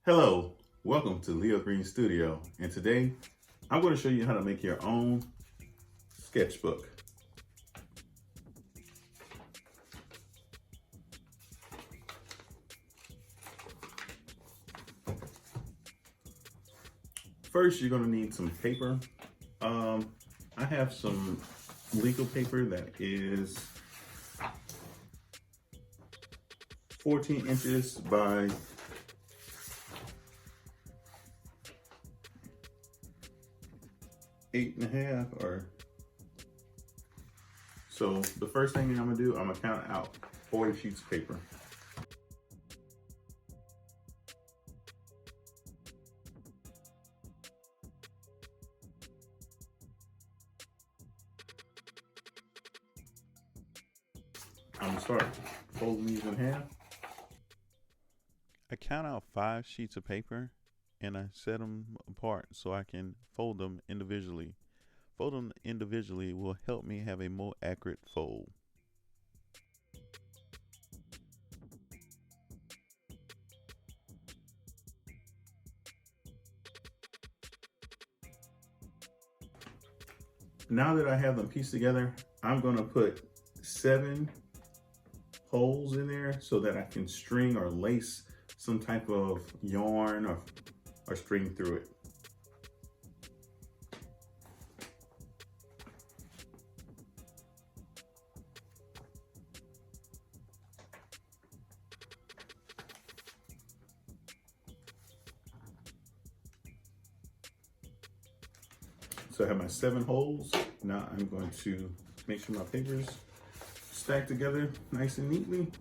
Hello, welcome to Leo Green Studio, and today I'm going to show you how to make your own sketchbook. First, you're going to need some paper. I have some legal paper that is 14 inches by 8.5 or so. The first thing I'm gonna do, I'm gonna count out 40 sheets of paper. I'm gonna start folding these in half. I count out 5 sheets of paper and I set them apart so I can fold them individually. Fold them individually will help me have a more accurate fold. Now that I have them pieced together, I'm gonna put 7 holes in there so that I can string or lace some type of yarn or string through it. So I have my 7 holes. Now I'm going to make sure my paper's stacked together nice and neatly.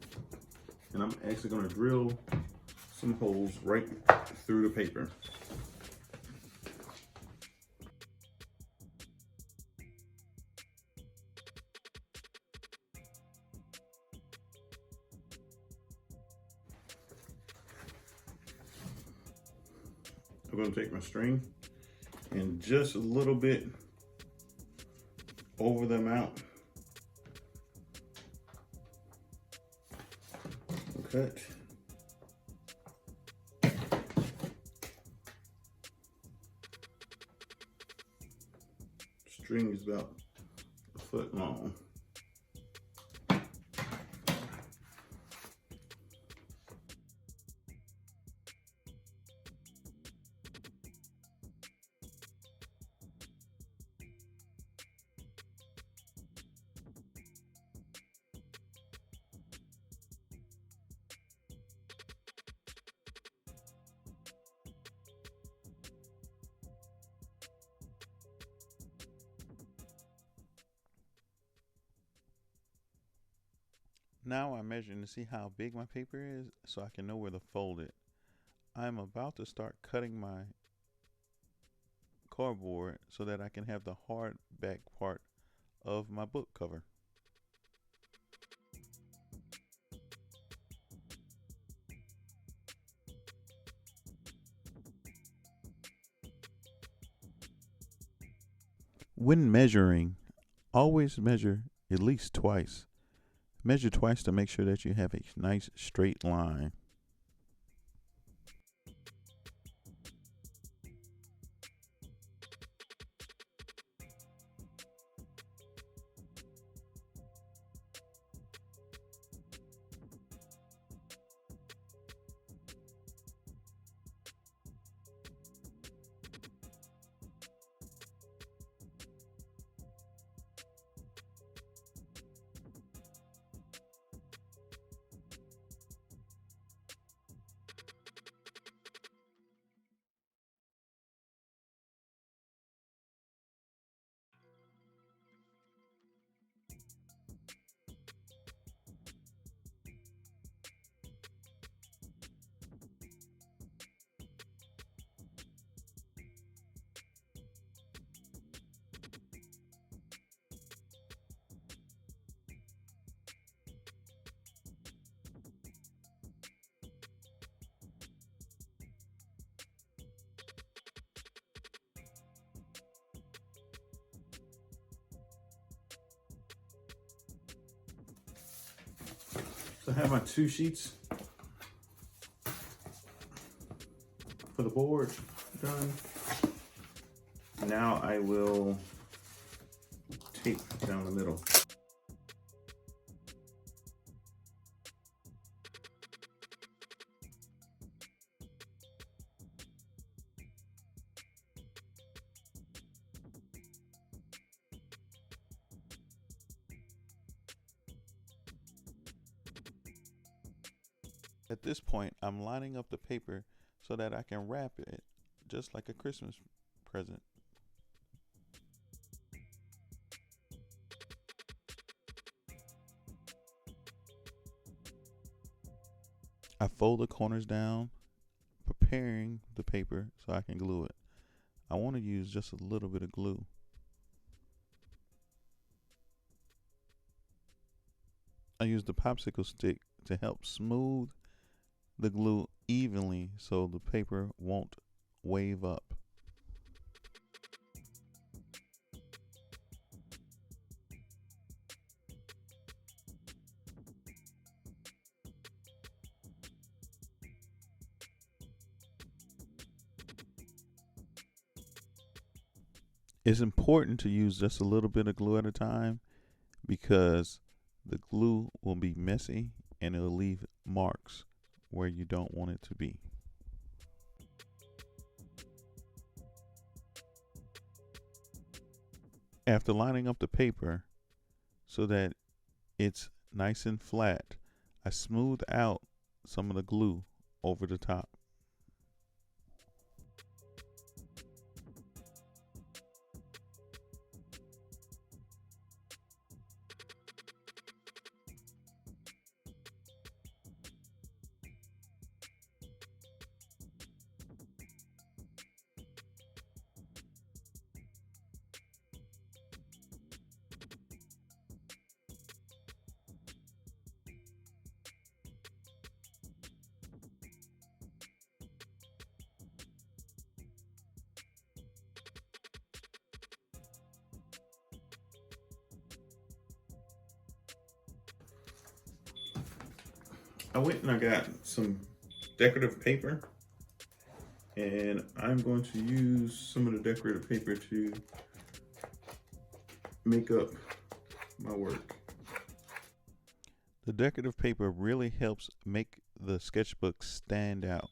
And I'm actually gonna drill some holes right through the paper. I'm gonna take my string and just a little bit over the amount. Cut. String is about a foot long. Now I'm measuring to see how big my paper is so I can know where to fold it. I'm about to start cutting my cardboard so that I can have the hard back part of my book cover. When measuring, always measure at least twice. Measure twice to make sure that you have a nice straight line. So I have my 2 sheets. for the board done. Now I will tape down the middle. At this point, I'm lining up the paper so that I can wrap it just like a Christmas present. I fold the corners down, preparing the paper so I can glue it. I want to use just a little bit of glue. I use the popsicle stick to help smooth the glue evenly so the paper won't wave up. It's important to use just a little bit of glue at a time because the glue will be messy and it'll leave marks where you don't want it to be. After lining up the paper so that it's nice and flat, I smooth out some of the glue over the top. I went and I got some decorative paper, and I'm going to use some of the decorative paper to make up my work. The decorative paper really helps make the sketchbook stand out.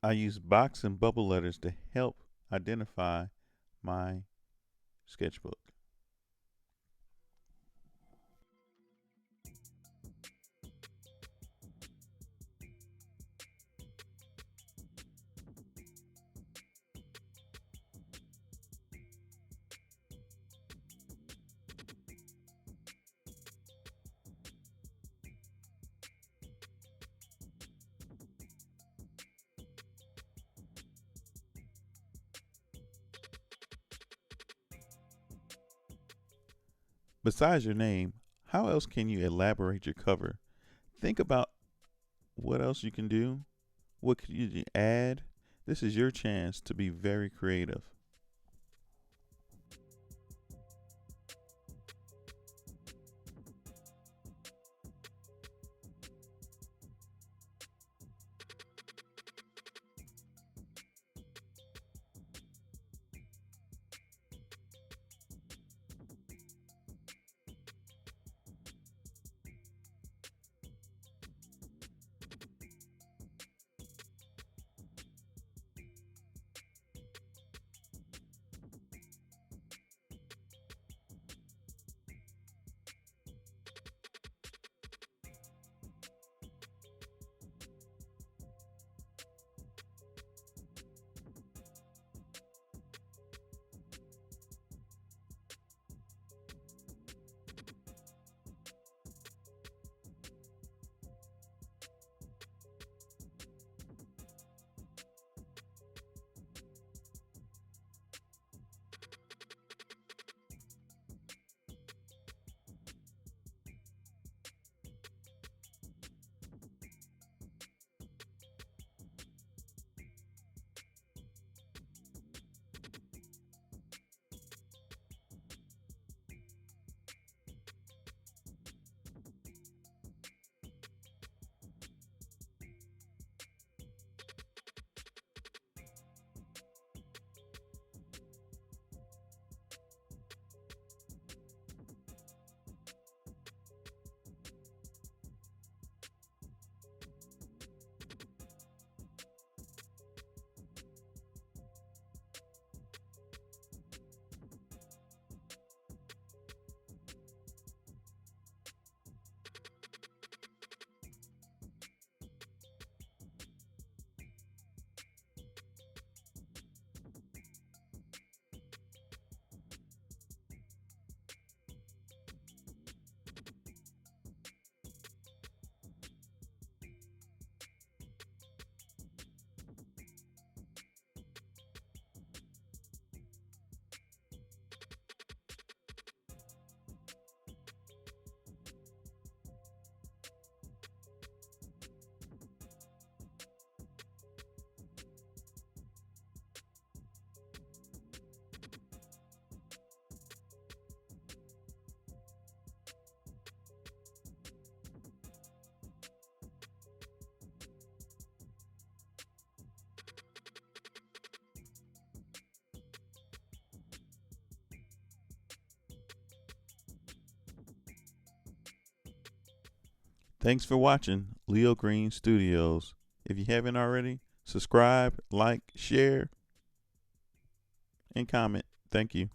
I use box and bubble letters to help identify my sketchbook. Besides your name, how else can you elaborate your cover? Think about what else you can do. What could you add? This is your chance to be very creative. Thanks for watching Leo Green Studios. If you haven't already, subscribe, like, share, and comment. Thank you.